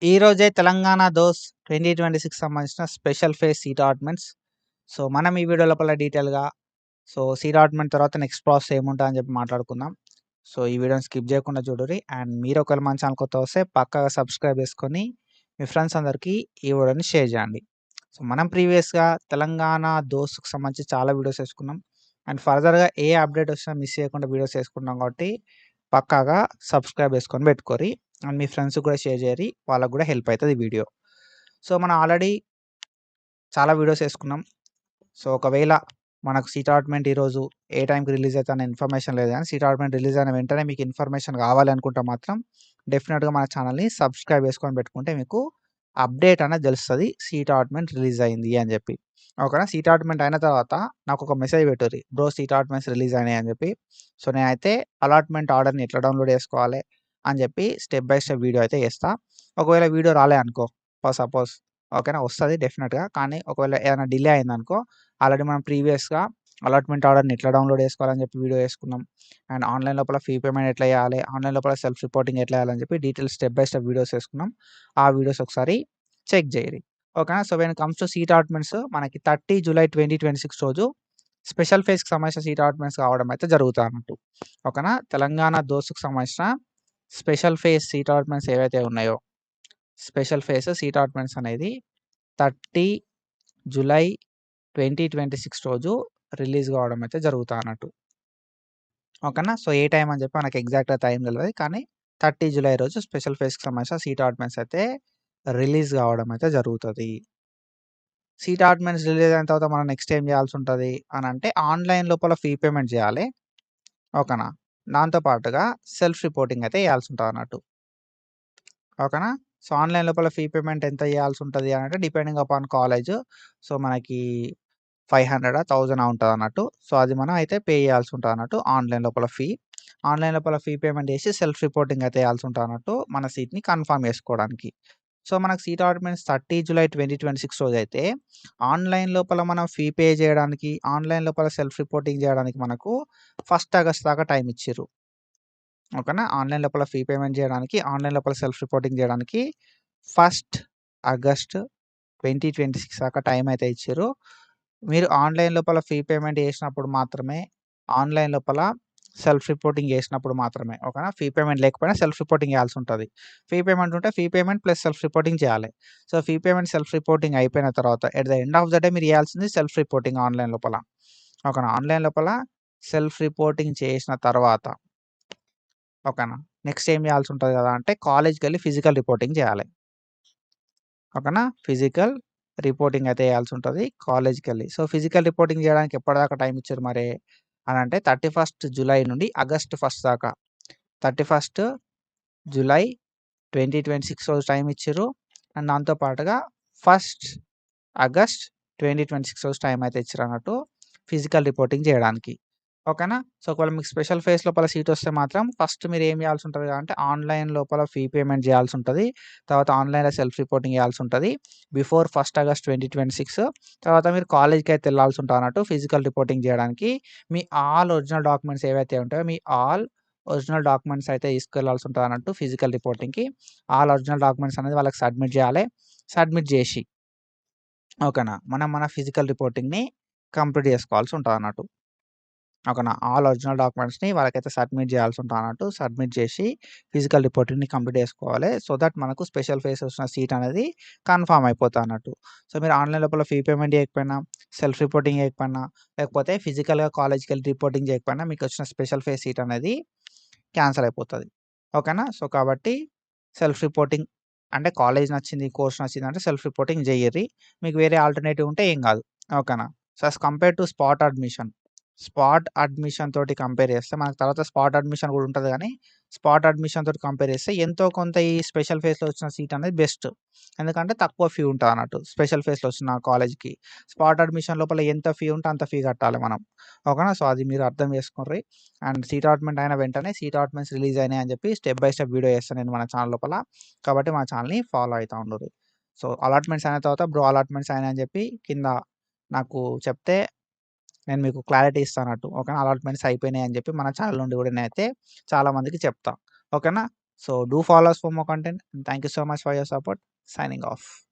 ఈరోజే తెలంగాణ దోస్ 2026 సంబంధించిన special phase seat allotments. So, మనం ఈ వీడియో లోపల డీటెయిల్‌గా సీట్ అలాట్మెంట్ తర్వాత నెక్స్ట్ ప్రాసెస్ ఏముంటదని చెప్పి మాట్లాడుకుందాం. సో, ఈ వీడియోని స్కిప్ చేయకుండా చూడుర్రి. అండ్ మీరు ఒకవేళ మన ఛానల్ కొత్తగా వస్తే పక్కాగా సబ్స్క్రైబ్ చేసుకొని మీ ఫ్రెండ్స్ అందరికీ ఈ వీడియోని షేర్ చేయండి. సో, మనం ప్రీవియస్‌గా తెలంగాణ దోస్‌కి సంబంధించి చాలా వీడియోస్ చేసుకున్నాం. అండ్ ఫర్దర్‌గా ఏ అప్డేట్ వచ్చినా మిస్ చేయకుండా వీడియోస్ చేసుకుంటాం కాబట్టి పక్కాగా సబ్స్క్రైబ్ చేసుకొని పెట్టుకోర్రి. అండ్ మీ ఫ్రెండ్స్‌కి కూడా షేర్ చేయర్రి. వాళ్ళకి కూడా హెల్ప్ అయితది ఈ వీడియో. సో, మనం ఆల్రెడీ చాలా వీడియోస్ చేసుకున్నాం. సో, ఒకవేళ మనకు సీట్ అలాట్మెంట్ ఈరోజు ఏ టైంకి రిలీజ్ అయితదన్న ఇన్ఫర్మేషన్ లేదు గానీ, సీట్ అలాట్మెంట్ రిలీజ్ అయిన వెంటనే మీకు ఇన్ఫర్మేషన్ కావాలి అనుకుంటే మాత్రం డెఫినిట్‌గా మన ఛానల్‌ని సబ్స్క్రైబ్ చేసుకొని పెట్టుకుంటే మీకు అప్డేట్ అనేది తెలుస్తది. సీట్ అలాట్మెంట్ రిలీజ్ అయింది అని చెప్పి. ఓకేనా. సీట్ అలాట్మెంట్ అయిన తర్వాత నాకొక మెసేజ్ పెట్టుర్రి. బ్రో సీట్ అలాట్మెంట్స్ రిలీజ్ అయినాయి అని చెప్పి. సో, నేనైతే అలాట్మెంట్ ఆర్డర్‌ని ఎట్లా డౌన్‌లోడ్ చేసుకోవాలి అని చెప్పి స్టెప్ బై స్టెప్ వీడియో అయితే చేస్తా. ఒకవేళ వీడియో రాలే అనుకో ఫర్ సపోజ్ ఓకేనా, వస్తది డెఫినిట్‌గా. కానీ ఒకవేళ ఏదైనా డిలే అయిందనుకో ఆల్రెడీ మనం ప్రీవియస్‌గా అలాట్మెంట్ ఆర్డర్‌ని ఎట్లా డౌన్‌లోడ్ చేసుకోవాలని చెప్పి వీడియో చేసుకున్నాం. అండ్ ఆన్‌లైన్ లోపల ఫీ పేమెంట్ ఎట్లా చేయాలి, ఆన్‌లైన్ లోపల సెల్ఫ్ రిపోర్టింగ్ ఎట్లా చేయాలని చెప్పి details step by step videos చేసుకున్నాం. ఆ వీడియోస్ ఒకసారి చెక్ జేయరి. ఓకేనా. So, when it comes to seat allotments మనకి 30 జూలై 2026 రోజు స్పెషల్ ఫేజ్‌కి సంబంధించిన సీట్ అలాట్మెంట్స్ కావడం అయితే జరుగుతాదన్నట్టు. ఓకేనా. తెలంగాణ దోస్‌కి సంబంధించిన స్పెషల్ ఫేజ్ సీట్ అలాట్మెంట్స్ ఏవైతే ఉన్నాయో, స్పెషల్ ఫేజ్ సీట్ అలాట్మెంట్స్ అనేది 30 జూలై 2026 రోజు రిలీజ్ కావడం అయితే జరుగుతాదన్నట్టు. ఓకేనా. సో, ఏ టైం అని చెప్పి మనకు ఎగ్జాక్ట్‌గా టైం తెలవదు. కానీ 30 జూలై రోజు స్పెషల్ ఫేజ్‌కి సంబంధించిన సీట్ అలాట్మెంట్స్ అయితే రిలీజ్ కావడం అయితే జరుగుతది. సీట్ అలాట్మెంట్స్ రిలీజ్ అయిన తర్వాత మనం నెక్స్ట్ ఏం చేయాల్సుంటది అనంటే ఆన్‌లైన్ లోపల ఫీ పేమెంట్ చేయాలి. ఓకేనా. దాంతో పాటుగా సెల్ఫ్ రిపోర్టింగ్ అయితే చేయాల్సుంటదన్నట్టు. ఓకేనా. సో, ఆన్‌లైన్ లోపల ఫీ పేమెంట్ ఎంత చేయాల్సుంటది అనంటే డిపెండింగ్ అపాన్ కాలేజ్. సో, మనకి 500 1000 ఉంటదన్నట్టు. సో, అది మనం అయితే పే చేయాల్సుంటదన్నట్టు ఆన్‌లైన్ లోపల ఫీ. ఆన్‌లైన్ లోపల ఫీ పేమెంట్ చేసి సెల్ఫ్ రిపోర్టింగ్ అయితే చేయాల్సుంటదన్నట్టు మన సీట్‌ని కన్ఫర్మ్ చేసుకోవడానికి. సో, మనకు సీట్ అలాట్మెంట్స్ 30 జూలై 2026 రోజైతే ఆన్‌లైన్ లోపల మనం ఫీ పే చేయడానికి, ఆన్‌లైన్ లోపల సెల్ఫ్ రిపోర్టింగ్ చేయడానికి మనకు 1 ఆగస్ట్ దాకా టైమ్ ఇచ్చిర్రు. ఓకేనా. ఆన్‌లైన్ లోపల ఫీ పేమెంట్ చేయడానికి, ఆన్‌లైన్ లోపల సెల్ఫ్ రిపోర్టింగ్ చేయడానికి 1 ఆగస్ట్ 2026 దాకా టైమ్ అయితే ఇచ్చిర్రు. మీరు ఆన్‌లైన్ లోపల ఫీ పేమెంట్ చేసినప్పుడు మాత్రమే, ఆన్‌లైన్ లోపల సెల్ఫ్ రిపోర్టింగ్ చేసినప్పుడు మాత్రమే ఓకేనా. ఫీ పేమెంట్ లేకపోయినా సెల్ఫ్ రిపోర్టింగ్ చేయాల్సుంటది. ఫీ పేమెంట్ ఉంటే fee payment plus self reporting చేయాలి. So, fee payment, self reporting అయిపోయిన తర్వాత at the end of the day మీరు చేయాల్సింది సెల్ఫ్ రిపోర్టింగ్ ఆన్‌లైన్ లోపల. ఓకేనా. ఆన్‌లైన్ లోపల సెల్ఫ్ రిపోర్టింగ్ చేసిన తర్వాత ఓకేనా. నెక్స్ట్ ఏం చేయాల్సుంటది కదా అంటే కాలేజ్‌కెళ్ళి ఫిజికల్ రిపోర్టింగ్ చేయాలి. ఓకేనా. ఫిజికల్ రిపోర్టింగ్ అయితే చేయాల్సుంటది కాలేజ్‌కెళ్ళి. సో, ఫిజికల్ రిపోర్టింగ్ చేయడానికి ఎప్పటిదాకా టైమ్ ఇచ్చిర్రు మరి అనంటే 31 జూలై నుండి ఆగస్ట్ 1 దాకా. 31 జూలై 2026 రోజు టైమ్ ఇచ్చిర్రు. అండ్ దాంతో పాటుగా 1 ఆగస్ట్ 2026 రోజు టైమ్ అయితే ఇచ్చిరన్నట్టు ఫిజికల్ రిపోర్టింగ్ చేయడానికి. ఓకేనా. సో, ఒకవేళ మీకు స్పెషల్ ఫేజ్ లోపల సీట్ వస్తే మాత్రం ఫస్ట్ మీరు ఏం చేయాల్సుంటది అంటే ఆన్‌లైన్ లోపల ఫీ పేమెంట్ చేయాల్సుంటది. తర్వాత ఆన్‌లైన్‌లో సెల్ఫ్ రిపోర్టింగ్ చేయాల్సుంటది. బిఫోర్ 1 ఆగస్ట్ 2026 తర్వాత మీరు కాలేజ్‌కైతే ఎళ్ళాల్సుంటదన్నట్టు ఫిజికల్ రిపోర్టింగ్ చేయడానికి. మీ ఆల్ ఒరిజినల్ డాక్యుమెంట్స్ ఏవైతే ఉంటాయో మీ ఆల్ ఒరిజినల్ డాక్యుమెంట్స్ అయితే తీసుకెళ్లాల్సుంటదన్నట్టు ఫిజికల్ రిపోర్టింగ్‌కి. ఆల్ ఒరిజినల్ డాక్యుమెంట్స్ అనేది వాళ్ళకి సబ్మిట్ చేయాలి. సబ్మిట్ చేసి ఓకేనా. మనం మన ఫిజికల్ రిపోర్టింగ్‌ని కంప్లీట్ చేసుకోవాల్సుంటదన్నట్టు. ఓకేనా. ఆల్ ఒరిజినల్ డాక్యుమెంట్స్‌ని వాళ్ళకైతే సబ్మిట్ చేయాల్సుంటదన్నట్టు. సబ్మిట్ చేసి ఫిజికల్ రిపోర్టింగ్‌ని కంప్లీట్ చేసుకోవాలి. సో దట్ మనకు స్పెషల్ ఫేజ్ వచ్చిన సీట్ అనేది కన్ఫర్మ్ అయిపోతదన్నట్టు. సో, మీరు ఆన్‌లైన్ లోపల ఫీ పేమెంట్ చేయకపోయినా, సెల్ఫ్ రిపోర్టింగ్ చేయకపోయినా, లేకపోతే ఫిజికల్‌గా కాలేజ్‌కెళ్ళి రిపోర్టింగ్ చేయకపోయినా మీకొచ్చిన స్పెషల్ ఫేజ్ సీట్ అనేది క్యాన్సెల్ అయిపోతది. ఓకేనా. సో, కాబట్టి సెల్ఫ్ రిపోర్టింగ్ అంటే కాలేజ్ నచ్చింది, కోర్స్ నచ్చిందంటే సెల్ఫ్ రిపోర్టింగ్ జెయ్యిర్రి. మీకు వేరే ఆల్టర్‌నేటివ్ ఉంటే ఏం గాదు. ఓకేనా. So, as compare to spot admission. Spot admission తోటి కంపేర్ చేస్తే మనకు తర్వాత స్పాట్ అడ్మిషన్ గూడా ఉంటది గానీ, స్పాట్ అడ్మిషన్ తోటి కంపేర్ చేస్తే ఎంతో కొంత ఈ స్పెషల్ ఫేజ్‌లో వచ్చిన సీట్ అనేది బెస్ట్. ఎందుకంటే తక్కువ ఫీ ఉంటదన్నట్టు స్పెషల్ ఫేజ్‌లో వచ్చిన కాలేజ్‌కి. స్పాట్ అడ్మిషన్ లోపల ఎంత ఫీ ఉంటే అంత ఫీ కట్టాలి మనం. ఓకేనా. సో, అది మీరు అర్థం చేసుకోండి. అండ్ సీట్ అలాట్మెంట్ అయిన వెంటనే సీట్ అలాట్మెంట్స్ రిలీజ్ అయినాయి అని చెప్పి స్టెప్ బై స్టెప్ వీడియో చేస్తాను నేను మన ఛానల్ లోపల. కాబట్టి మన ఛానల్‌ని ఫాలో అయితా ఉండుర్రి. సో, అలాట్మెంట్స్ అయిన తర్వాత బ్రో అలాట్మెంట్స్ అయినాయి అని చెప్పి కింద నాకు చెప్తే నేను మీకు క్లారిటీ ఇస్తానట్టు. ఓకేనా. అలాట్మెంట్స్ అయిపోయినాయి అని చెప్పి మన ఛానల్ నుండి కూడా నేనైతే చాలా మందికి చెప్తా. ఓకేనా. So do follow us for more content, and thank you so much for your support. Signing off.